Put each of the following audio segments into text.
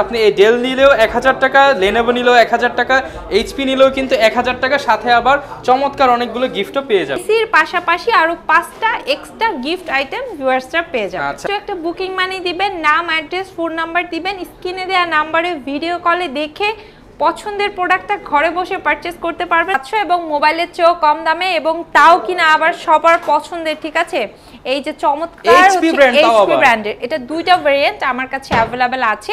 আপনি এই ডেল নিলেও 1000 টাকা, লেনোভো নিলেও 1000 টাকা, এইচপি নিলেও কিন্তু 1000 টাকা, সাথে আবার চমৎকার অনেকগুলো গিফটও পেয়ে যাবেন। এসির পাশাপাশি আরো 5টা এক্সট্রা গিফট আইটেম ভিউয়ার্সরা পেয়ে যাবেন। আচ্ছা, একটা বুকিং মানি দিবেন, নাম, অ্যাড্রেস, ফোন নাম্বার দিবেন, স্ক্রিনে দেওয়া নাম্বারে ভিডিও কলে দেখে পছন্দের প্রোডাক্টটা ঘরে বসে পারচেজ করতে পারবেন। আচ্ছা, এবং মোবাইলের চেয়েও কম দামে, এবং তাও কিনা আবার সবার পছন্দের। ঠিক আছে, এই যে চমৎকার এইচপি ব্র্যান্ডের এটা দুইটা ভেরিয়েন্ট আমার কাছে অ্যাভেলেবেল আছে।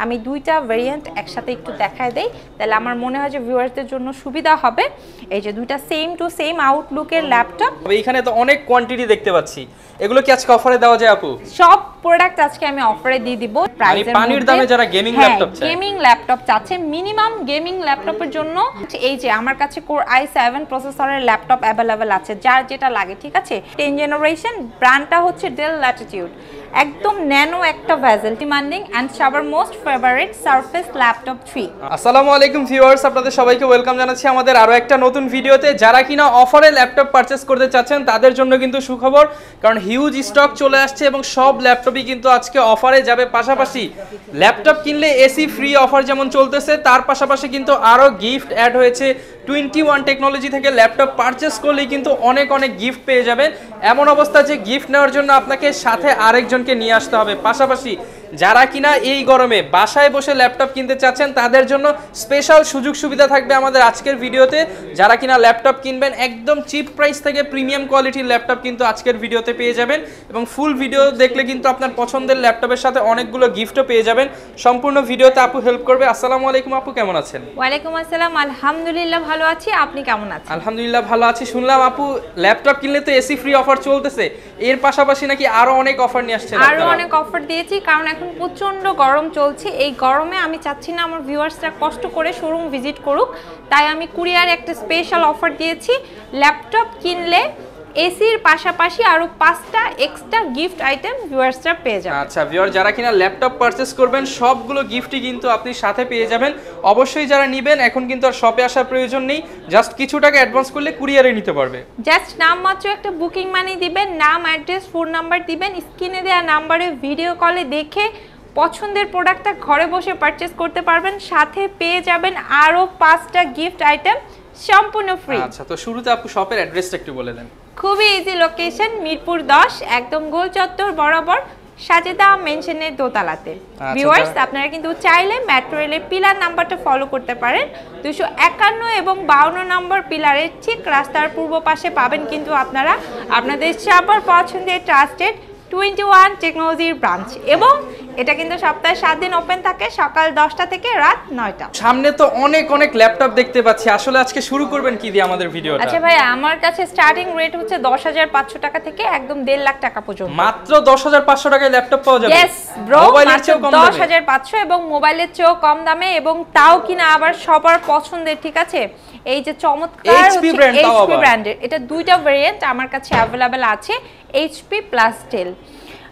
আমি দুইটা ভেরিয়েন্ট একসাথে একটু দেখায় দেই, তাহলে আমার মনে হয় যে ভিউয়ারদের জন্য সুবিধা হবে। এই যে দুইটা সেম টু সেম আউটলুকের ল্যাপটপ। এইখানে তো অনেক কোয়ান্টিটি দেখতে পাচ্ছি, এগুলো কি আজকে অফারে দেওয়া যায় আপু? সব প্রোডাক্ট আজকে আমি অফারে দিয়ে দিব প্রাইসের মধ্যে। পানির দামে যারা গেমিং ল্যাপটপ চায়, গেমিং ল্যাপটপ চাচ্ছে, মিনিমাম গেমিং ল্যাপটপের জন্য এই যে আমার কাছে কোর i7 প্রসেসরের ল্যাপটপ অ্যাভেলেবেল আছে, যার যেটা লাগে। ঠিক আছে, 10 জেনারেশন, ব্র্যান্ডটা হচ্ছে ডেল ল্যাটিটিউড, একদম ন্যানো একটা ভেজেল, ডিমান্ডিং এন্ড সবার মোস্ট ফেভারিট সারফেস ল্যাপটপ 3। আসসালামু আলাইকুম ভিউয়ার্স, আপনাদের সবাইকে ওয়েলকাম জানাচ্ছি আমাদের আরো একটা নতুন ভিডিওতে। যারা কিনা অফারে ল্যাপটপ পারচেজ করতে চাচ্ছেন তাদের জন্য কিন্তু সুখবর, কারণ হিউজ স্টক চলে আসছে এবং সব ল্যাপটপই কিন্তু আজকে অফারে যাবে। পাশাপাশি ল্যাপটপ কিনলে এসি ফ্রি অফার যেমন চলতেছে, তার পাশাপাশি কিন্তু আরো গিফট অ্যাড হয়েছে। 21 টেকনোলজি থেকে ল্যাপটপ পারচেজ করলেই কিন্তু অনেক গিফট পেয়ে যাবেন। এমন অবস্থা যে গিফট নেওয়ার জন্য আপনাকে সাথে আরেকজনকে নিয়ে আসতে হবে। পাশাপাশি যারা কিনা এই গরমে বাসায় বসে ল্যাপটপ কিনতে চাচ্ছেন তাদের জন্য স্পেশাল সুযোগ সুবিধা থাকবে আমাদের আজকের ভিডিওতে। যারা কিনা ল্যাপটপ কিনবেন একদম চিপ প্রাইস থেকে প্রিমিয়াম কোয়ালিটির ল্যাপটপ কিন্তু আজকের ভিডিওতে পেয়ে যাবেন, এবং ফুল ভিডিও দেখলে কিন্তু আপনার পছন্দের ল্যাপটপের সাথে অনেকগুলো গিফটও পেয়ে যাবেন। সম্পূর্ণ ভিডিওতে আপু হেল্প করবে। আসসালামু আলাইকুম আপু, কেমন আছেন? ওয়ালাইকুম আসসালাম, আলহামদুলিল্লাহ ভালো আছি, আপনি কেমন আছেন? আলহামদুলিল্লাহ ভালো আছি। শুনলাম আপু ল্যাপটপ কিনলে তো এসি ফ্রি অফার চলতেছে, এর পাশাপাশি নাকি আরো অনেক অফার নিয়ে আসছেন? আরো অনেক অফার দিয়েছি, কারণ এখন প্রচন্ড গরম চলছে। এই গরমে আমি চাচ্ছি না আমার ভিউয়ার্সরা কষ্ট করে শোরুম ভিজিট করুক, তাই আমি কুরিয়ারে একটা স্পেশাল অফার দিয়েছি। ল্যাপটপ কিনলে এসির পাশাপাশি আরো 5টা এক্সট্রা গিফট আইটেম ভিউয়ার্সরা পেয়ে যাবেন। আচ্ছা ভিউয়ার, যারা কিনা ল্যাপটপ পারচেজ করবেন সবগুলো গিফটই কিন্তু আপনি সাথে পেয়ে যাবেন। অবশ্যই যারা নেবেন এখন কিন্তু আর শপে আসার প্রয়োজন নেই, জাস্ট কিছু টাকা অ্যাডভান্স করলে কুরিয়ারে নিতে পারবে। জাস্ট নামমাত্র একটা বুকিং মানি দিবেন, নাম, অ্যাড্রেস, ফোন নাম্বার দিবেন, স্ক্রিনে দেওয়া নাম্বারে ভিডিও কলে দেখে পছন্দের প্রোডাক্টটা ঘরে বসে পারচেজ করতে পারবেন, সাথে পেয়ে যাবেন আরো 5টা গিফট আইটেম সম্পূর্ণ ফ্রি। আচ্ছা, তো শুরুতে আপু শপের অ্যাড্রেসটা একটু বলে দেন। খুবই ইজি লোকেশন, মিরপুর 10, একদম গোল চত্বর বরাবর সাজেদা মেনশনের দোতলাতে। ভিউয়ার্স, আপনারা কিন্তু চাইলে মেট্রো রেলের পিলার নাম্বারটা ফলো করতে পারেন। 251 এবং 52 নম্বর পিলারের ঠিক রাস্তার পূর্ব পাশে পাবেন কিন্তু আপনারা আপনাদের সবার পছন্দের ট্রাস্টেড 21 টেকনোলজির ব্রাঞ্চ, এবং এটা কিন্তু সপ্তাহে 7 দিন ওপেন থাকে, সকাল 10টা থেকে রাত 9টা। সামনে তো অনেক ল্যাপটপ দেখতে পাচ্ছি, আসলে আজকে শুরু করবেন কি দিয়ে আমাদের ভিডিওটা? আচ্ছা ভাই, আমার কাছে স্টার্টিং রেট হচ্ছে 10,500 টাকা থেকে একদম 1.5 লাখ টাকা পর্যন্ত। মাত্র 10,500 টাকায় ল্যাপটপ পাওয়া যাবে? यस ব্রো, মোবাইলের চেয়েও কম দামে? 10,500 এবং মোবাইলের চেয়েও কম দামে, এবং তাও কিনা আবার সবার পছন্দের। ঠিক আছে, এই যে চমৎকার এইচপি ব্র্যান্ডের এটা দুইটা ভেরিয়েন্ট আমার কাছে অ্যাভেলেবেল আছে, এইচপি প্লাস ডেল।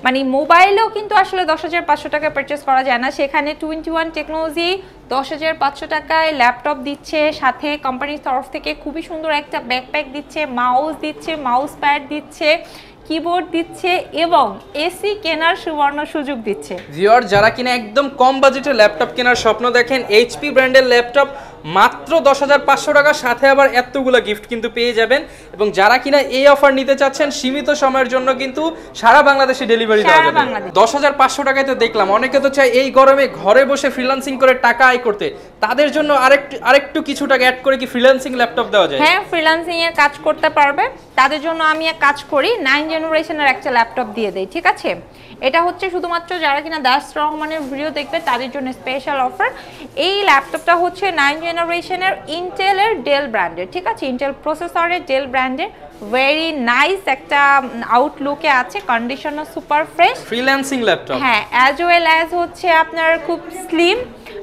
মানে মোবাইলেও কিন্তু আসলে 10,500 টাকায় পারচেজ করা যায় না, সেখানে 21 টেকনোলজি 10,500 টাকায় ল্যাপটপ দিচ্ছে, সাথে কোম্পানির তরফ থেকে খুবই সুন্দর একটা ব্যাকপ্যাক দিচ্ছে, মাউস দিচ্ছে, মাউস প্যাড দিচ্ছে, কিবোর্ড দিচ্ছে, এবং এসি কেনার সুবর্ণ সুযোগ দিচ্ছে। ভিউয়ার, যারা কিনা একদম কম বাজেটে ল্যাপটপ কেনার স্বপ্ন দেখেন, এইচপি ব্র্যান্ডের ল্যাপটপ মাত্র 10,500 টাকা, সাথে আবার এতগুলো গিফট কিন্তু পেয়ে যাবেন। এবং যারা কিনা এই অফার নিতে চাচ্ছেন সীমিত সময়ের জন্য কিন্তু সারা বাংলাদেশে ডেলিভারি দেওয়া যাবে। 10,500 টাকায় তো দেখলাম অনেকে তো চায় এই গরমে ঘরে বসে ফ্রিল্যান্সিং করে টাকা আয় করতে, তাদের জন্য আরেকটু কিছু টাকা অ্যাড করে কি ফ্রিল্যান্সিং ল্যাপটপ দেওয়া যায়? হ্যাঁ, ফ্রিল্যান্সিং এ কাজ করতে পারবে, তাদের জন্য আমি এক কাজ করি, 9 জেনারেশনের একটা ল্যাপটপ দিয়ে দেই। ঠিক আছে, এটা হচ্ছে শুধুমাত্র যারা কিনা দাস রহমানের ভিডিও দেখবে তাদের জন্য স্পেশাল অফার। এই ল্যাপটপটা হচ্ছে 9 জেনারেশনের ইন্টেলের ডেল ব্র্যান্ডের। ঠিক আছে, ইন্টেল প্রসেসরের ডেল ব্র্যান্ডের, ভেরি নাইস একটা আউটলুকে আছে, কন্ডিশনও সুপার ফ্রেশ, ফ্রিল্যান্সিং ল্যাপটপ। হ্যাঁ, অ্যাজ ওয়েল অ্যাজ হচ্ছে আপনার খুব স্লিম,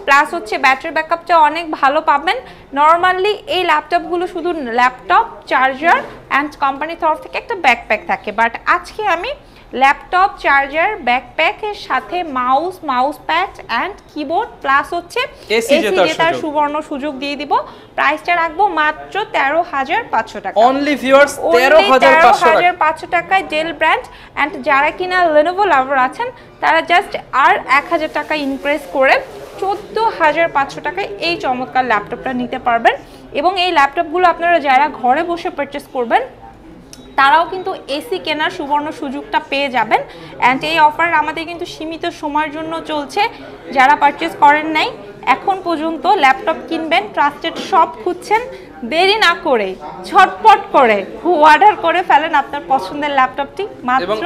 প্লাস হচ্ছে ব্যাটারি ব্যাকআপটা অনেক ভালো পাবেন। নর্মালি এই ল্যাপটপগুলো শুধু ল্যাপটপ, চার্জার অ্যান্ড কোম্পানির তরফ থেকে একটা ব্যাকপ্যাক থাকে, বাট আজকে আমি ল্যাপটপ, চার্জার, ব্যাকপ্যাকের সাথে mouse pad and keyboard plus হচ্ছে এসি জেতার সুবর্ণ সুযোগ দিয়ে দিব। প্রাইসটা রাখবো মাত্র 13,500 টাকা। অনলি ভিউয়ার্স 13,500 টাকায় ডেল ব্র্যান্ড। অ্যান্ড যারা কিনা Lenovo লাভার আছেন তারা জাস্ট আর 1000 টাকা ইনক্রিজ করে 14,500 টাকায় এই চমৎকার ল্যাপটপটা নিতে পারবেন। এবং এই ল্যাপটপগুলো আপনারা যারা ঘরে বসে পারচেস করবেন তারাও কিন্তু এসি কেনার সুবর্ণ সুযোগটা পেয়ে যাবেন। অ্যান্ড এই অফার আমাদের কিন্তু সীমিত সময়ের জন্য চলছে। যারা পারচেস করেন নাই এখন পর্যন্ত ল্যাপটপ কিনবেন, ট্রাস্টেড শপ খুঁজছেন, দেরি না করে ঝটপট করে অর্ডার করে ফেলেন আপনার পছন্দের ল্যাপটপটি মাত্র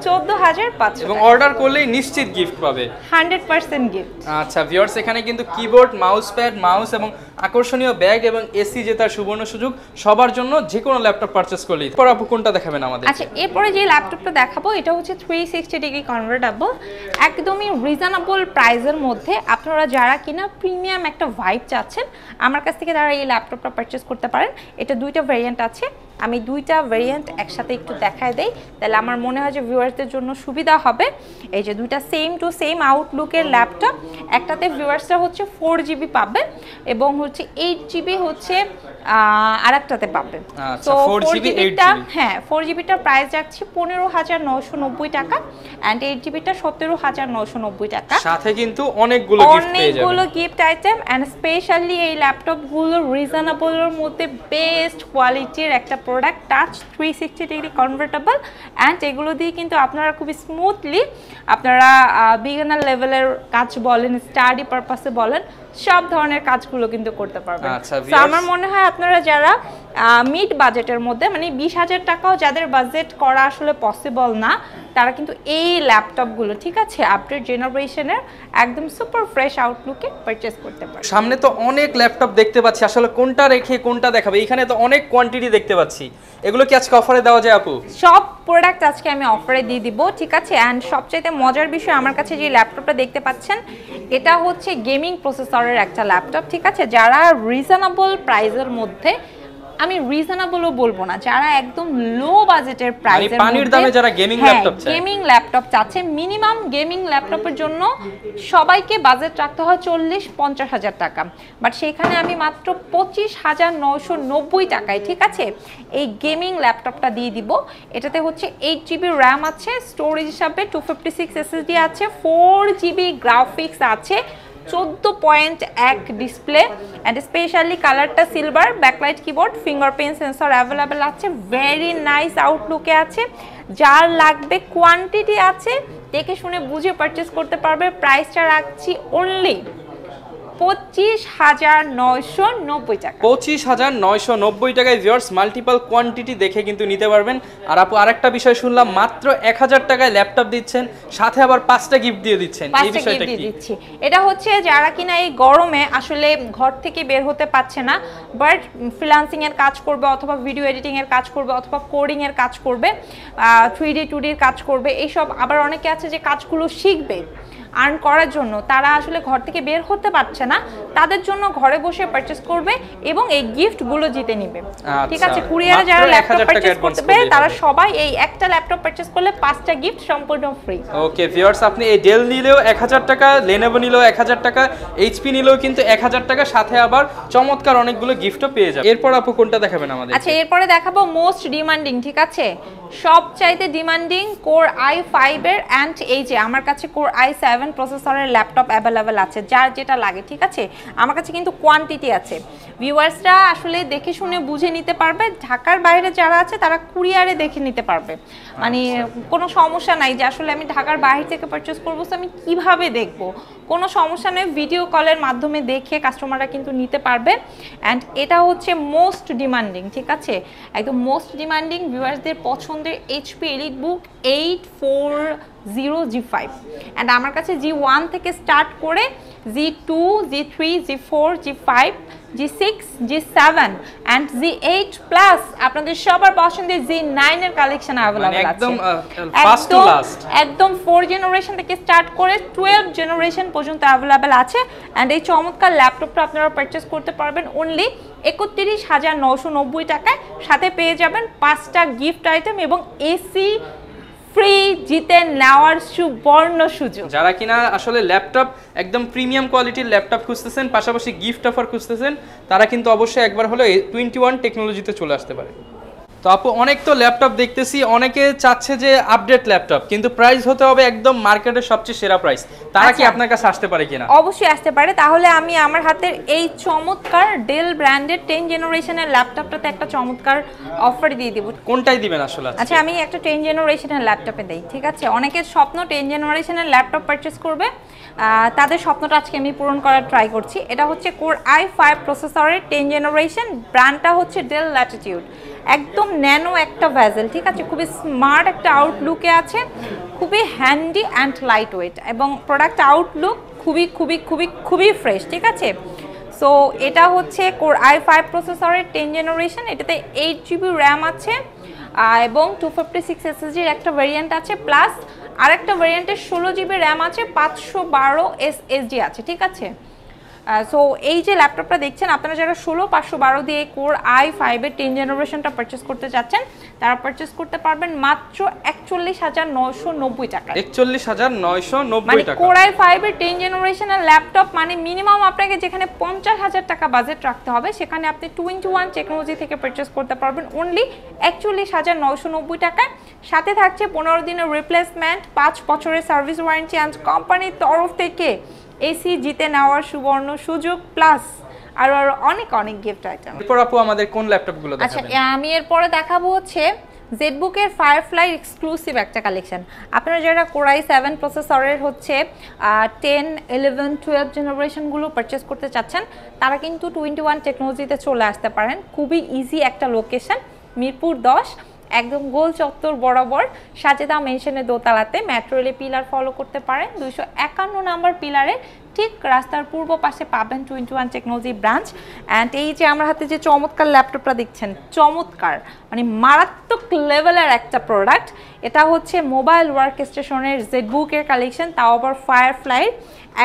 14,500 এবং অর্ডার করলেই নিশ্চিত গিফট পাবে, 100% গিফট। আচ্ছা ভিউয়ার্স, এখানে কিন্তু কিবোর্ড, মাউস প্যাড, মাউস এবং আকর্ষণীয় ব্যাগ এবং এসি জেতার সুবর্ণ সুযোগ সবার জন্য যে কোনো ল্যাপটপ পারচেজ করলেই। পর আপু কোনটা দেখাবেন আমাদের? আচ্ছা, এরপরে যে ল্যাপটপটা দেখাবো এটা হচ্ছে 360 ডিগ্রি কনভার্টেবল, একদমই রিজনেবল প্রাইসের মধ্যে। আপনারা যারা কিনা প্রিমিয়াম একটা ভাইব চাচ্ছেন আমার কাছ থেকে তারা এই ল্যাপটপটা পারচেজ করতে পারেন। এটা দুইটা ভেরিয়েন্ট আছে, আমি দুইটা ভেরিয়েন্ট একসাথে একটু দেখায় দেই, তাহলে আমার মনে হয় যে ভিউয়ার্সদের জন্য সুবিধা হবে। এই যে দুইটা সেম টু সেম আউটলুকের ল্যাপটপ, একটাতে ভিউয়ার্সরা হচ্ছে 4GB পাবে এবং হচ্ছে 8GB হচ্ছে আরেকটাতে পাবে। তো 4GBটা, হ্যাঁ 4GBটার প্রাইস যাচ্ছে 15,990 টাকা অ্যান্ড 8GBটা 17,990 টাকা। সাথে কিন্তু অনেকগুলো গিফট আইটেম অ্যান্ড স্পেশালি এই ল্যাপটপগুলো রিজনেবলের মধ্যে বেস্ট কোয়ালিটির একটা product, touch 360 degree convertible. And এগুলো দিয়ে কিন্তু আপনারা খুবই স্মুথলি আপনারা বিগিনার লেভেলের কাজ বলেন, স্টাডি পারপাসে বলেন, সব ধরনের কাজগুলো কিন্তু করতে পারবেন। তো আমার মনে হয় আপনারা যারা মিড বাজেটের মধ্যে মানে 20,000 টাকাও যাদের বাজেট করা আসলে পসিবল না তারা কিন্তু এই ল্যাপটপগুলো ঠিক আছে আপডেট জেনারেশনের একদম সুপার ফ্রেশ আউটলুকে পারচেজ করতে পারেন। সামনে তো অনেক ল্যাপটপ দেখতে পাচ্ছি, আসলে কোনটা রেখে কোনটা দেখাবে? এখানে তো অনেক কোয়ান্টিটি দেখতে পাচ্ছি, এগুলো কি আজকে অফারে দেওয়া যায় আপু? সব প্রোডাক্ট আজকে আমি অফারে দিয়ে দিব, ঠিক আছে। অ্যান্ড সবচাইতে মজার বিষয় আমার কাছে যে ল্যাপটপটা দেখতে পাচ্ছেন এটা হচ্ছে গেমিং প্রসেসরের একটা ল্যাপটপ, ঠিক আছে। যারা রিজনেবল প্রাইসের মধ্যে, আমি রিজনেবলও বলবো না, যারা একদম লো বাজেটের প্রাইসের মধ্যে পানির দামে যারা গেমিং ল্যাপটপ চায়, গেমিং ল্যাপটপ চাচ্ছে, মিনিমাম গেমিং ল্যাপটপের জন্য সবাইকে বাজেট রাখতে হয় 40-50 হাজার টাকা, বাট সেখানে আমি মাত্র 25,990 টাকায় ঠিক আছে এই গেমিং ল্যাপটপটা দিয়ে দিব। এটাতে হচ্ছে 8GB র্যাম আছে, স্টোরেজ হিসাবে 256 SSD আছে, 4GB গ্রাফিক্স আছে, 14.1 ডিসপ্লে অ্যান্ড স্পেশালি কালারটা silver, backlight keyboard, fingerprint sensor available আছে, ভেরি নাইস আউটলুকে আছে। যার লাগবে কোয়ান্টিটি আছে, দেখে শুনে বুঝে পারচেস করতে পারবে। প্রাইসটা রাখছি অনলি 25,990 টাকা। 25,990 টাকায় ভিউয়ার্স মাল্টিপল কোয়ান্টিটি দেখে কিন্তু নিতে পারবেন। আর আপু আরেকটা বিষয় শুনলাম মাত্র 1,000 টাকায় ল্যাপটপ দিচ্ছেন, সাথে আবার 5টা গিফট দিয়ে দিচ্ছেন, এই বিষয়টা কি? এটা হচ্ছে যারা কিনা এই গরমে আসলে ঘর থেকে বের হতে পারছে না, বাট ফ্রিল্যান্সিং এর কাজ করবে অথবা ভিডিও এডিটিং এর কাজ করবে অথবা কোডিং এর কাজ করবে, 3D 2D এর কাজ করবে, এইসব আবার অনেকে আছে যে কাজগুলো শিখবে আর্ন করার জন্য, তারা আসলে ঘর থেকে বের হতে পারছে না, তাদের জন্য ঘরে বসে পারচেজ করবে এবং এই গিফটগুলো জিতে নেবে, ঠিক আছে। কুরিয়ারে যারা ল্যাপটপ পারচেজ করতে পারে তারা সবাই এই একটা ল্যাপটপ পারচেজ করলে 5টা গিফট সম্পূর্ণ ফ্রি। ওকে ভিউয়ার্স, আপনি এই ডেল নিলেও 1,000 টাকা, লেনোভো নিলেও 1,000 টাকা, এইচপি নিলেও কিন্তু 1,000 টাকা, সাথে আবার চমৎকার অনেকগুলো গিফটও পেয়ে যাবেন। এরপর আপু কোনটা দেখাবেন আমাদের? আচ্ছা, এরপরে দেখাবো মোস্ট ডিমান্ডিং, ঠিক আছে, সবচাইতে ডিমান্ডিং কোর i5 এর অ্যান্ড এই যে আমার কাছে কোর i7 প্রসেসরের ল্যাপটপ অ্যাভেলেবেল আছে, যার যেটা লাগে, ঠিক আছে। আমার কাছে কিন্তু কোয়ান্টিটি আছে, ভিউয়ার্সরা আসলে দেখে শুনে বুঝে নিতে পারবে। ঢাকার বাইরে যারা আছে তারা কুরিয়ারে দেখে নিতে পারবে, মানে কোনো সমস্যা নাই যে আসলে আমি ঢাকার বাইরে থেকে পারচেজ করবো তো আমি কিভাবে দেখবো, কোনো সমস্যা নেই, ভিডিও কলের মাধ্যমে দেখে কাস্টমাররা কিন্তু নিতে পারবে। অ্যান্ড এটা হচ্ছে মোস্ট ডিমান্ডিং, ঠিক আছে, একদম মোস্ট ডিমান্ডিং ভিউয়ার্সদের পছন্দের এইচপি এলিটবুক 840G5 অ্যান্ড আমার কাছে G1 থেকে স্টার্ট করে G2, G3, G4, G5, G6, G7 and G8 plus আপনাদের সবার পছন্দের G9 এর কালেকশন अवेलेबल আছে, একদম 4 জেনারেশন থেকে স্টার্ট করে 12 জেনারেশন পর্যন্ত अवेलेबल আছে। অ্যান্ড এই চমৎকার ল্যাপটপটা আপনারা পারচেজ করতে পারবেন অনলি 31,990 টাকায়, সাথে পেয়ে যাবেন 5টা গিফট আইটেম এবং এসি ফ্রি জিতে নেওয়ার সুবর্ণ সুযোগ। যারা কিনা আসলে ল্যাপটপ একদম প্রিমিয়াম কোয়ালিটির ল্যাপটপ খুঁজতেছেন, পাশাপাশি গিফট অফার খুঁজতেছেন, তারা কিন্তু অবশ্যই একবার হলো 21 টেকনোলজিতে চলে আসতে পারে। তো আপু অনেক তো ল্যাপটপ দেখতেছি, অনেকে চাচ্ছে যে আপডেট ল্যাপটপ, কিন্তু প্রাইস হতে হবে একদম মার্কেটের সবচেয়ে সেরা প্রাইস। তারা কি আপনার কাছে আসতে পারে কিনা? অবশ্যই আসতে পারে। তাহলে আমি আমার হাতের এই চমৎকার ডেল ব্র্যান্ডের 10 জেনারেশনের ল্যাপটপটাতে একটা চমৎকার অফার দিয়ে দিব। কোনটাই দিবেন আসলে? আচ্ছা, আমি একটা 10 জেনারেশনের ল্যাপটপে দেই, ঠিক আছে? অনেকের স্বপ্ন 10 জেনারেশনের ল্যাপটপ পারচেজ করবে, তাদের স্বপ্নটা আজকে আমি পূরণ করার ট্রাই করছি। এটা হচ্ছে কোর i5 প্রসেসরের 10 জেনারেশন, ব্র্যান্ডটা হচ্ছে ডেল ল্যাটিটিউড। একদম ন্যানো একটা ভেজেল, ঠিক আছে? খুবই স্মার্ট একটা আউটলুকে আছে, খুবই হ্যান্ডি অ্যান্ড লাইট ওয়েট, এবং প্রোডাক্ট আউটলুক খুবই খুবই খুবই খুবই ফ্রেশ, ঠিক আছে? সো এটা হচ্ছে কোর i5 প্রসেসরের 10 জেনারেশন। এটাতে 8GB র্যাম আছে এবং 256 SSDর একটা ভেরিয়েন্ট আছে, প্লাস আরেকটা ভেরিয়েন্টের 16GB র্যাম আছে, 512 SSD আছে, ঠিক আছে? সো এই যে ল্যাপটপটা দেখছেন, আপনারা যারা 16/512 দিয়ে কোর i5-এর 10 জেনারেশনটা পারচেস করতে চাচ্ছেন, তারা পারচেস করতে পারবেন মাত্র 41,990 টাকা। 41,990 টাকা। কোর i5-এর 10 জেনারেশনের ল্যাপটপ মানে মিনিমাম আপনাকে যেখানে 50,000 টাকা বাজেট রাখতে হবে, সেখানে আপনি 21 টেকনোলজি থেকে পারচেস করতে পারবেন অনলি 41,990 টাকায়। সাথে থাকছে 15 দিনের রিপ্লেসমেন্ট, 5 বছরের সার্ভিস ওয়ারেন্টি, অ্যান্ড কোম্পানির তরফ থেকে এসি জিতে নেওয়ার সুবর্ণ সুযোগ, প্লাস আরো অনেক অনেক গিফট আইটেম। এরপর আপু আমাদের কোন ল্যাপটপগুলো দেখাবেন? আচ্ছা, আমি এরপরে দেখাবো হচ্ছে জেটবুকের ফায়ারফ্লাই এক্সক্লুসিভ একটা কালেকশন। আপনারা যারা কোর i7 প্রসেসরের হচ্ছে 10, 11, 12 জেনারেশনগুলো পারচেস করতে চাচ্ছেন, তারা কিন্তু 21 টেকনোলজিতে চলে আসতে পারেন। খুবই ইজি একটা লোকেশন, মিরপুর 10, একদম গোল চত্বর বরাবর সাজেদা মেনশনের দোতলাতে। মেট্রো রেলে পিলার ফলো করতে পারেন, 251 নাম্বার পিলারে ঠিক রাস্তার পূর্ব পাশে পাবেন 21 টেকনোলজি ব্রাঞ্চ। অ্যান্ড এই যে আমার হাতে যে চমৎকার ল্যাপটপটা দেখছেন, চমৎকার মানে মারাত্মক লেভেলের একটা প্রোডাক্ট। এটা হচ্ছে মোবাইল ওয়ার্ক স্টেশনের জেটবুকের কালেকশন, তাও আবার ফায়ারফ্লাই,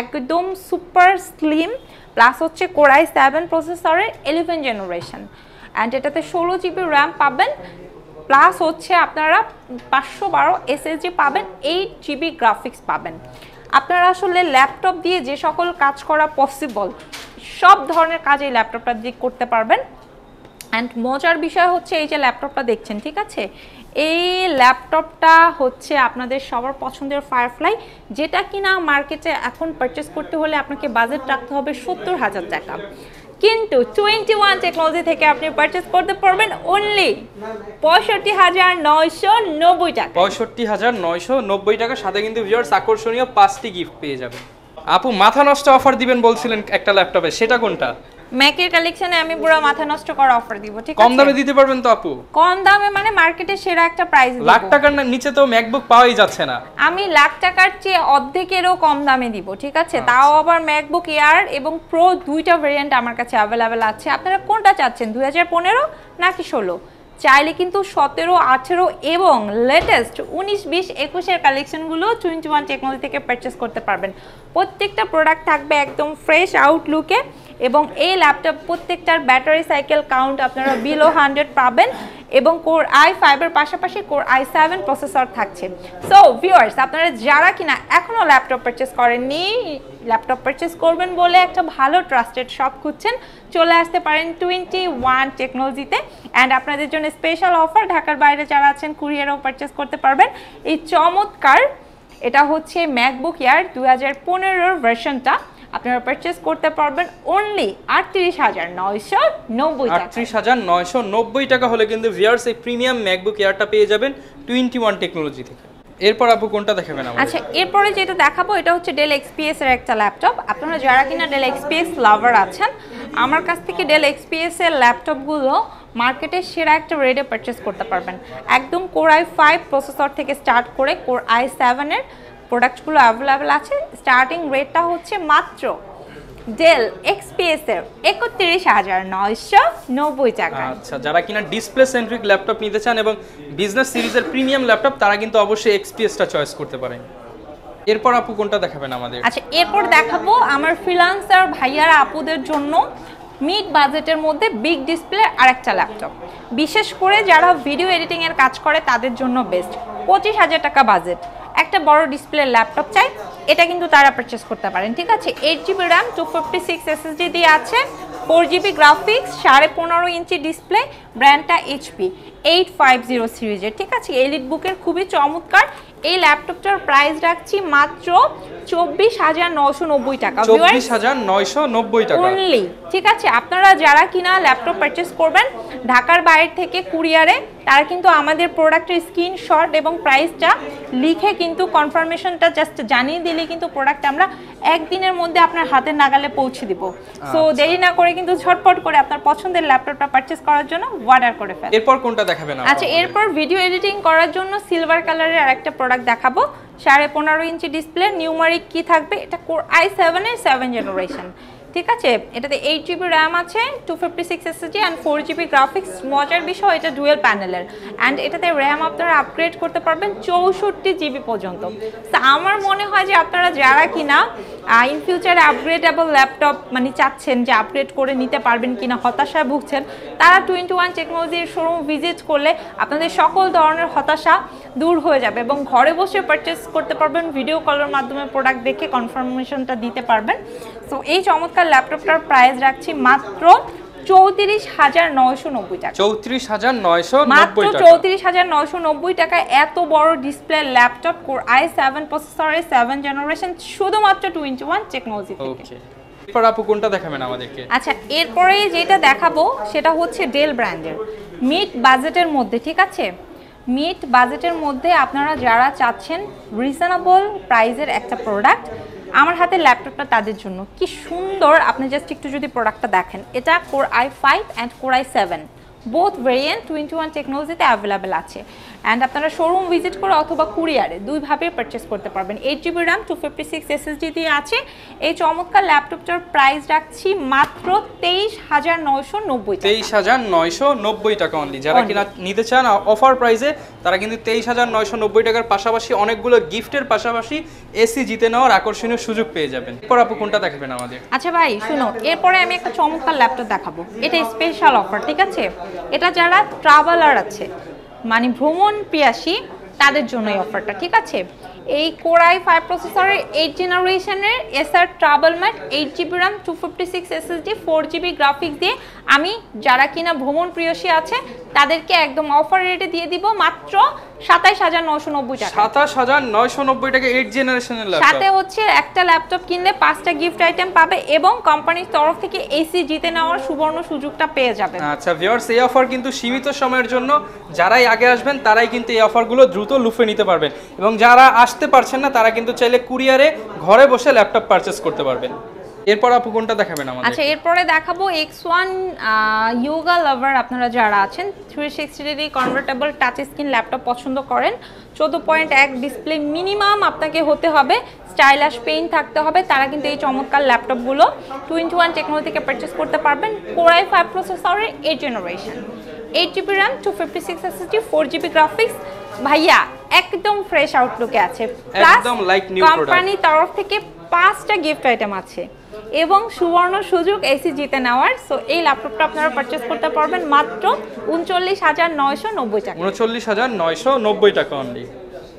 একদম সুপার স্লিম, প্লাস হচ্ছে কোর i7 প্রসেসরের 11 জেনারেশন। অ্যান্ড এটাতে 16GB র্যাম পাবেন, প্লাস হচ্ছে আপনারা 512 SSD পাবেন, 8GB গ্রাফিক্স পাবেন। আপনারা আসলে ল্যাপটপ দিয়ে যে সকল কাজ করা পসিবল, সব ধরনের কাজ এই ল্যাপটপটা দিয়ে করতে পারবেন। অ্যান্ড মজার বিষয় হচ্ছে এই যে ল্যাপটপটা দেখছেন, ঠিক আছে, এই ল্যাপটপটা হচ্ছে আপনাদের সবার পছন্দের ফায়ারফ্লাই, যেটা কিনা মার্কেটে এখন পারচেস করতে হলে আপনাকে বাজেট রাখতে হবে 70,000 টাকা, কিন্তু 21 টেকনোলজি থেকে আপনি পারচেস করতে পারবেন অনলি 65,990 টাকা। 65,990 টাকা, সাথে কিন্তু ভিউয়ার্স আকর্ষণীয় 5টি গিফট পেয়ে যাবেন। আপু মাথা নষ্ট অফার দিবেন বলছিলেন একটা ল্যাপটপে, সেটা কোনটা? ম্যাকের কালেকশনে আমি পুরো মাথা নষ্ট করা অফার দিব, ঠিক আছে? কম দামে দিতে পারবেন তো আপু? কম দামে মানে মার্কেটের সেরা একটা প্রাইস দিব। লাখ টাকার নিচে তো ম্যাকবুক পাওয়াই যাচ্ছে না। আমি লাখ টাকার চেয়ে অর্ধেকেরও কম দামে দিব, ঠিক আছে? তাও আবার ম্যাকবুক এয়ার এবং প্রো দুইটা ভেরিয়েন্ট আমার কাছে অ্যাভেলেবেল আছে। আপনারা কোনটা চাচ্ছেন, 2015 নাকি 16? চাইলে কিন্তু 17, 18 এবং লেটেস্ট 19, 20, 21-এর কালেকশনগুলো 21 টেকনোলজি থেকে পারচেস করতে পারবেন। প্রত্যেকটা প্রোডাক্ট থাকবে একদম ফ্রেশ আউটলুকে, এবং এই ল্যাপটপ প্রত্যেকটার ব্যাটারি সাইকেল কাউন্ট আপনারা বিলো 100 পাবেন, এবং কোর i5-এর পাশাপাশি কোর i7 প্রসেসর থাকছে। সো ভিউয়ার্স, আপনারা যারা কিনা এখনও ল্যাপটপ পারচেস করেননি, ল্যাপটপ পারচেস করবেন বলে একটা ভালো ট্রাস্টেড শপ খুঁজছেন, চলে আসতে পারেন 21 টেকনোলজিতে। অ্যান্ড আপনাদের জন্য স্পেশাল অফার, ঢাকার বাইরে যারা আছেন কুরিয়ারও পারচেস করতে পারবেন। এই চমৎকার, এটা হচ্ছে ম্যাকবুক এয়ার 2015-এর ভার্সনটা, আপনারা পারচেস করতে পারবেন অনলি 38,990 টাকা। 38,990 টাকা হলে কিন্তু ভিউয়ার্স এই প্রিমিয়াম ম্যাকবুক এয়ারটা পেয়ে যাবেন 21 টেকনোলজি থেকে। এরপর আপু কোনটা দেখাবেন আমাদের? আচ্ছা, এরপরে যেটা দেখাবো এটা হচ্ছে ডেল এক্সপিএস এর একটা ল্যাপটপ। আপনারা যারা কিনা ডেল এক্সপিএস লাভার আছেন, আমার কাছ থেকে ডেল এক্সপিএস এর ল্যাপটপগুলো মার্কেটের সেরা একটা রেটে পারচেস করতে পারবেন। একদম কোর i5 প্রসেসর থেকে স্টার্ট করে কোর i7 এর প্রোডাক্টগুলো অ্যাভেলেবেল আছে। স্টার্টিং রেটটা হচ্ছে মাত্র ডেল এক্সপিএস এর 31,990 টাকা। আচ্ছা, যারা কিনা ডিসপ্লে সেন্ট্রিক ল্যাপটপ নিতে চান এবং বিজনেস সিরিজের প্রিমিয়াম ল্যাপটপ, তারা কিন্তু অবশ্যই এক্সপিএসটা চয়েস করতে পারেন। এরপর আপু কোনটা দেখাবেন আমাদের? আচ্ছা, এরপর দেখাবো আমার ফ্রিল্যান্সার ভাইয়ারা আপুদের জন্য মিড বাজেটের মধ্যে বিগ ডিসপ্লে আর একটা ল্যাপটপ, বিশেষ করে যারা ভিডিও এডিটিং এর কাজ করে তাদের জন্য বেস্ট। 25,000 টাকা বাজেট, একটা বড় ডিসপ্লে ল্যাপটপ চাই, এটা কিন্তু তারা পারচেস করতে পারেন। ঠিক আছে, 8GB র্যাম 256 SSD দিয়ে আছে, 4GB graphics, 15.5 inch display, ব্র্যান্ডটা HP 850 সিরিজের। ঠিক আছে, এলিট বুকের খুবই চমৎকার। এই ল্যাপটপটার প্রাইস রাখছি মাত্র 24,990 টাকা। 24,990 টাকা অনলি। ঠিক আছে, আপনারা যারা কিনা ল্যাপটপ পারচেস করবেন ঢাকার বাইরে থেকে কুরিয়ারে, তারা কিন্তু আমাদের প্রোডাক্টের স্ক্রিনশট এবং প্রাইসটা লিখে কিন্তু কনফার্মেশনটা জাস্ট জানিয়ে দিলে কিন্তু প্রোডাক্ট আমরা একদিনের মধ্যে আপনার হাতের নাগালে পৌঁছে দিব। সো দেরি না করে কিন্তু ঝটপট করে আপনার পছন্দের ল্যাপটপটা পারচেস করার জন্য অর্ডার করে ফেলুন। এরপর কোনটা দেখাবেন? আচ্ছা, এরপর ভিডিও এডিটিং করার জন্য সিলভার কালারের আরেকটা প্রোডাক্ট দেখাবো। 15.5 ইঞ্চি ডিসপ্লে, নিউমারিক কি থাকবে, এটা কোর i7 এর 7 জেনারেশন। ঠিক আছে, এটাতে 8GB র্যাম আছে, 256 SSD অ্যান্ড 4GB গ্রাফিক্স। মজার বিষয় এটা ডুয়েল প্যানেলের, অ্যান্ড এটাতে র্যাম আপনারা আপগ্রেড করতে পারবেন 64GB পর্যন্ত। তো আমার মনে হয় যে আপনারা যারা কিনা ইন ফিউচারে আপগ্রেডেবল ল্যাপটপ মানে চাচ্ছেন যে আপগ্রেড করে নিতে পারবেন কিনা, হতাশায় ভুগছেন, তারা 21 টেকনোলজির শোরুম ভিজিট করলে আপনাদের সকল ধরনের হতাশা দূর হয়ে যাবে এবং ঘরে বসে পারচেস করতে পারবেন, ভিডিও কলের মাধ্যমে প্রোডাক্ট দেখে কনফার্মেশনটা দিতে পারবেন। সো এই চমৎকার ল্যাপটপটার প্রাইস রাখছি মাত্র 34,990 টাকা। 34,990 টাকা। এত বড় ডিসপ্লে ল্যাপটপ, কোর i7 প্রসেসরের 7 জেনারেশন, শুধুমাত্র 21 টেকনোলজি থেকে। ওকে, এরপর আপু কোনটা দেখাবেন আমাদেরকে? আচ্ছা, এরপরে যেটা দেখাবো সেটা হচ্ছে ডেল ব্র্যান্ডের মিড বাজেটের মধ্যে। ঠিক আছে, মিড বাজেটের মধ্যে আপনারা যারা চাচ্ছেন রিজনেবল প্রাইসের একটা প্রোডাক্ট, আমার হাতে ল্যাপটপটা তাদের জন্য। কি সুন্দর, আপনি জাস্ট একটু যদি প্রোডাক্টটা দেখেন, এটা core i5 and core i7 both variant 21 টেকনোলজিতে অ্যাভেলেবেল আছে, অ্যান্ড আপনারা শোরুম ভিজিট করে অথবা কুরিয়ারে দুইভাবে পারচেস করতে পারবেন। 8GB র্যাম 256 SSD দিয়ে আছে। এই চমৎকার ল্যাপটপটার প্রাইস রাখছি মাত্র 23,990 টাকা। 23,990 টাকা অনলি। যারা কিনা নিতে চান অফার প্রাইসে, তারা কিন্তু 23,990 টাকার পাশাপাশি অনেকগুলো গিফটের পাশাপাশি এসি জিতে নেওয়ার আকর্ষণীয় সুযোগ পেয়ে যাবেন। এরপর আপু কোনটা দেখাবেন আমাদের? আচ্ছা ভাই শুনো, এরপরে আমি একটা চমৎকার ল্যাপটপ দেখাবো। এটা স্পেশাল অফার। ঠিক আছে, এটা যারা ট্রাভেলার আছে মানে ভ্রমণ পিয়াসী তাদের জন্য এই অফারটা। ঠিক আছে, এই কোর i5 প্রসেসরের 8 জেনারেশনের Acer TravelMate, 8GB RAM 256 SSD 4GB graphics দিয়ে আমি যারা কিনা ভ্রমণ প্রিয়সী আছে তাদেরকে একদম অফার রেটে দিয়ে দিব মাত্র 27,990 টাকা। 27,990 টাকা 8 জেনারেশনের ল্যাপটপ। সাথে হচ্ছে একটা ল্যাপটপ কিনলে 5টা গিফট আইটেম পাবে এবং কোম্পানির তরফ থেকে এসি জিতে নেওয়ার সুবর্ণ সুযোগটা পেয়ে যাবেন। আচ্ছা ভিউয়ার্স, এই অফার কিন্তু সীমিত সময়ের জন্য। যারাই আগে আসবেন তারাই কিন্তু এই অফারগুলো দ্রুত লুফে নিতে পারবেন, এবং যারা আসতে পারছেন না তারা কিন্তু চাইলে কুরিয়ারে ঘরে বসে ল্যাপটপ পারচেজ করতে পারবেন। এরপর আপু কোনটা দেখাবেন আমাদের? আচ্ছা, এরপরে দেখাবো X1 ইয়োগা লাভার আপনারা যারা আছেন, 360 degree convertible touch screen laptop পছন্দ করেন। 14.1 ডিসপ্লে মিনিমাম আপনাকে হতে হবে, স্টাইলাশ পেইন থাকতে হবে, তারা কিন্তু এই চমৎকার ল্যাপটপগুলো 21 টেকনোলজি থেকে পারচেস করতে পারবেন। কোর i5 প্রসেসরের 8 generation, 8GB RAM 256 SSD 4GB graphics. ভাইয়া একদম ফ্রেশ আউটলুকে আছে, একদম লাইক নিউ প্রোডাক্ট। কোম্পানির তরফ থেকে 5টা গিফট আইটেম আছে এবং সুবর্ণ সুযোগ এসি জিতে নেওয়ার। সো এই ল্যাপটপটা আপনারা পারচেস করতে পারবেন মাত্র 39,990 টাকা। 39,990 টাকা অনলি।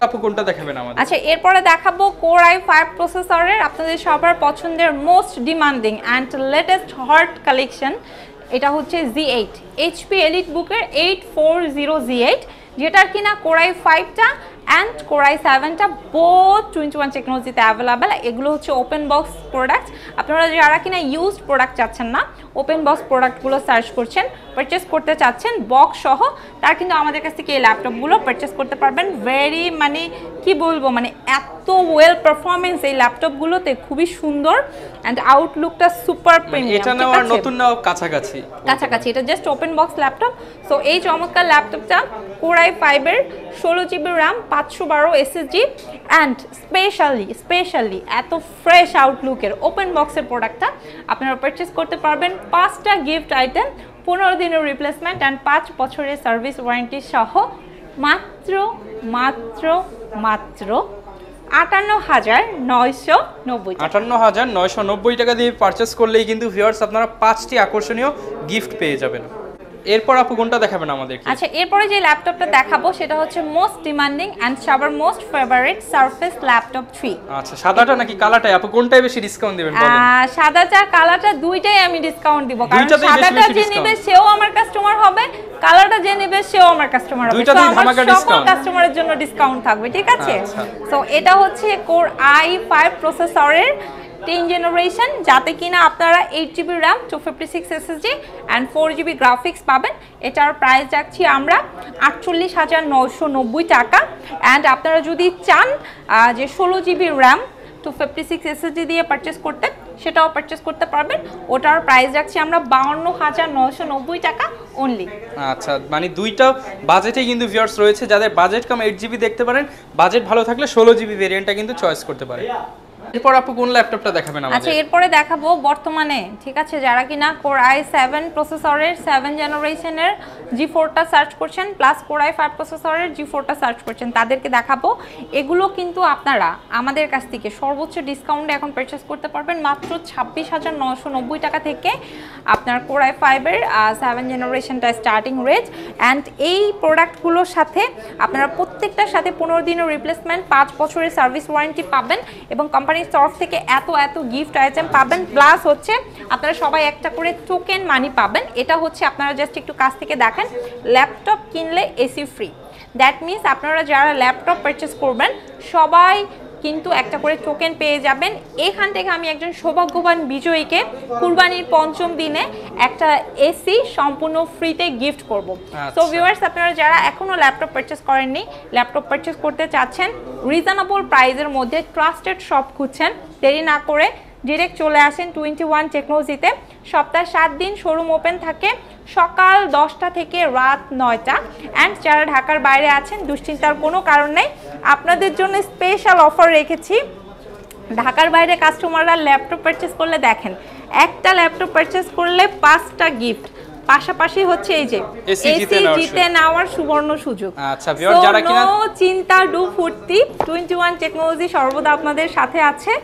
আপু কোনটা দেখাবেন আমাদের? আচ্ছা, এরপরে দেখাবো কোর i5 প্রসেসরের আপনাদের সবার পছন্দের most demanding and latest hot collection. এটা হচ্ছে Z8 HP এলিট বুকের 840Z8, যেটার কিনা কোর i5টা অ্যান্ড কোর i7টা বোথ 21 টেকনোলজিতে অ্যাভেলেবেল। এগুলো হচ্ছে ওপেন বক্স প্রোডাক্ট। আপনারা যারা কিনা ইউজড প্রোডাক্ট চাচ্ছেন না, ওপেন বক্স প্রোডাক্টগুলো সার্চ করছেন, পারচেস করতে চাচ্ছেন বক্স সহ, তার কিন্তু আমাদের কাছ থেকে এই ল্যাপটপগুলো পারচেস করতে পারবেন। ভেরি মানে কি বলবো, মানে এত ওয়েল পারফরমেন্স এই ল্যাপটপগুলোতে, খুবই সুন্দর অ্যান্ড আউটলুকটা সুপার প্রিমিয়াম। এটা নেওয়ার নতুন নাও কাছাকাছি, এটা just open box laptop. So এই চমৎকার ল্যাপটপটা কোর i5 এর 16GB RAM 512 SSD and specially এত ফ্রেশ আউটলুকের ওপেন বক্সের প্রোডাক্টটা আপনারা পারচেস করতে পারবেন। 5টা গিফট আইটেম, 15 দিনের রিপ্লেসমেন্ট অ্যান্ড 5 বছরের সার্ভিস ওয়ারেন্টি সহ মাত্র 58,990 টাকা। 58,990 টাকা দিয়ে পারচেস করলেই কিন্তু ভিউয়ার্স আপনারা 5টি আকর্ষণীয় গিফট পেয়ে যাবেন। এরপর আপু কোনটা দেখাবেন আমাদেরকে? আচ্ছা, এরপরে যে ল্যাপটপটা দেখাবো সেটা হচ্ছে মোস্ট ডিমান্ডিং এন্ড সবার মোস্ট ফেভারিট সারফেস ল্যাপটপ 3। আচ্ছা, সাদাটা নাকি কালারটা আপু কোনটায় বেশি ডিসকাউন্ট দিবেন বলেন? সাদাটা কালারটা দুইটাই আমি ডিসকাউন্ট দিব, কারণ দুইটাতেই সাদাটা বেশি যে discount। নেবে সেও আমার কাস্টমার হবে, কালারটা যে নেবে সেও আমার কাস্টমার হবে। দুইটাতেই So, আমার ধামাকা সকল discount। কাস্টমারের জন্য ডিসকাউন্ট থাকবে, ঠিক আছে? আচ্ছা। সো এটা হচ্ছে কোর i5 প্রসেসরের 10 জেনারেশন, যাতে কিনা আপনারা 8GB RAM 256 SSD and 4GB graphics পাবেন। এটার প্রাইস রাখছি আমরা 48,990 টাকা। অ্যান্ড আপনারা যদি চান যে 16GB RAM 256 SSD দিয়ে পারচেস করতে, সেটাও পারচেস করতে পারবেন। ওটার প্রাইস রাখছি আমরা 52,990 টাকা অনলি। আচ্ছা, মানে দুইটা বাজেটে কিন্তু ভিউয়ার্স রয়েছে, যাদের বাজেট কম 8GB দেখতে পারেন, বাজেট ভালো থাকলে 16GB ভেরিয়েন্টটা কিন্তু চয়েস করতে পারেন। এরপর আপু কোন ল্যাপটপটা দেখাবেন আমাদের? আচ্ছা, এরপরে দেখাবো বর্তমানে, ঠিক আছে, যারা কিনা কোর i7 প্রসেসরের 7 জেনারেশনের G4টা সার্চ করছেন প্লাস কোর i5 প্রসেসরের G4টা সার্চ করছেন, তাদেরকে দেখাবো। এগুলো কিন্তু আপনারা আমাদের কাছ থেকে সর্বোচ্চ ডিসকাউন্টে এখন পারচেস করতে পারবেন মাত্র 26,990 টাকা থেকে। আপনার কোর i5 এর 7 জেনারেশনটা স্টার্টিং রেট। অ্যান্ড এই প্রোডাক্টগুলোর সাথে আপনারা প্রত্যেকটার সাথে 15 দিনের রিপ্লেসমেন্ট, 5 বছরের সার্ভিস ওয়ারেন্টি পাবেন, এবং কোম্পানির তরফ থেকে এত গিফট আইটেম পাবেন। প্লাস হচ্ছে আপনারা সবাই একটা করে টোকেন মানি পাবেন। এটা হচ্ছে আপনারা জাস্ট একটু কাছ থেকে দেখেন, ল্যাপটপ কিনলে এসি ফ্রি। দ্যাট মিনস আপনারা যারা ল্যাপটপ পারচেস করবেন সবাই কিন্তু একটা করে টোকেন পেয়ে যাবেন। এখান থেকে আমি একজন সৌভাগ্যবান বিজয়ীকে কুরবানির 5ম দিনে একটা এসি সম্পূর্ণ ফ্রিতে গিফট করব। সো ভিউয়ার্স, আপনারা যারা এখনো ল্যাপটপ পারচেস করেননি, ল্যাপটপ পারচেস করতে চাচ্ছেন, রিজনেবল প্রাইসের মধ্যে ট্রাস্টেড শপ খুঁজছেন, দেরি না করে ডিরেক্ট চলে আসেন 21 টেকনোলজিতে। সপ্তাহে 7 দিন শোরুম ওপেন থাকে, সকাল 10টা থেকে রাত 9টা। অ্যান্ড যারা ঢাকার বাইরে আছেন, দুশ্চিন্তার কোনো কারণ নেই, আপনাদের জন্য স্পেশাল অফার রেখেছি। ঢাকার বাইরে কাস্টমাররা ল্যাপটপ পারচেস করলে দেখেন, একটা ল্যাপটপ পারচেস করলে 5টা গিফট, পাশাপাশি হচ্ছে এই যে এসি জিতে নেওয়ার সুবর্ণ সুযোগ। আচ্ছা ভিউয়ার, যারা কিনা চিন্তা ডু ফুর্তি, 21 টেকনোলজি সর্বদা আপনাদের সাথে আছে।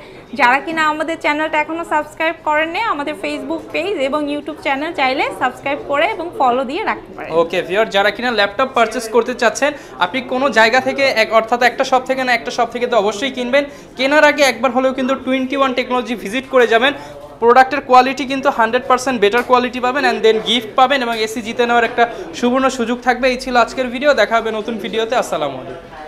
যারা কিনা আমাদের চ্যানেলটা এখনো সাবস্ক্রাইব করেননি, আমাদের ফেসবুক পেজ এবং ইউটিউব চ্যানেল চাইলে সাবস্ক্রাইব করে এবং ফলো দিয়ে রাখতে পারেন। ওকে ভিউয়ার, যারা কিনা ল্যাপটপ পারচেস করতে চাচ্ছেন, আপনি কোনো জায়গা থেকে অর্থাৎ একটা শপ থেকে না, একটা শপ থেকে তো অবশ্যই কিনবেন। কেনার আগে একবার হলেও কিন্তু 21 টেকনোলজি ভিজিট করে যাবেন। প্রোডাক্টের কোয়ালিটি কিন্তু 100% বেটার কোয়ালিটি পাবেন, অ্যান্ড দেন গিফট পাবেন, এবং এসি জিতে নেওয়ার একটা সুবর্ণ সুযোগ থাকবে। এই ছিল আজকের ভিডিও, দেখা হবে নতুন ভিডিওতে। আসসালামু আলাইকুম।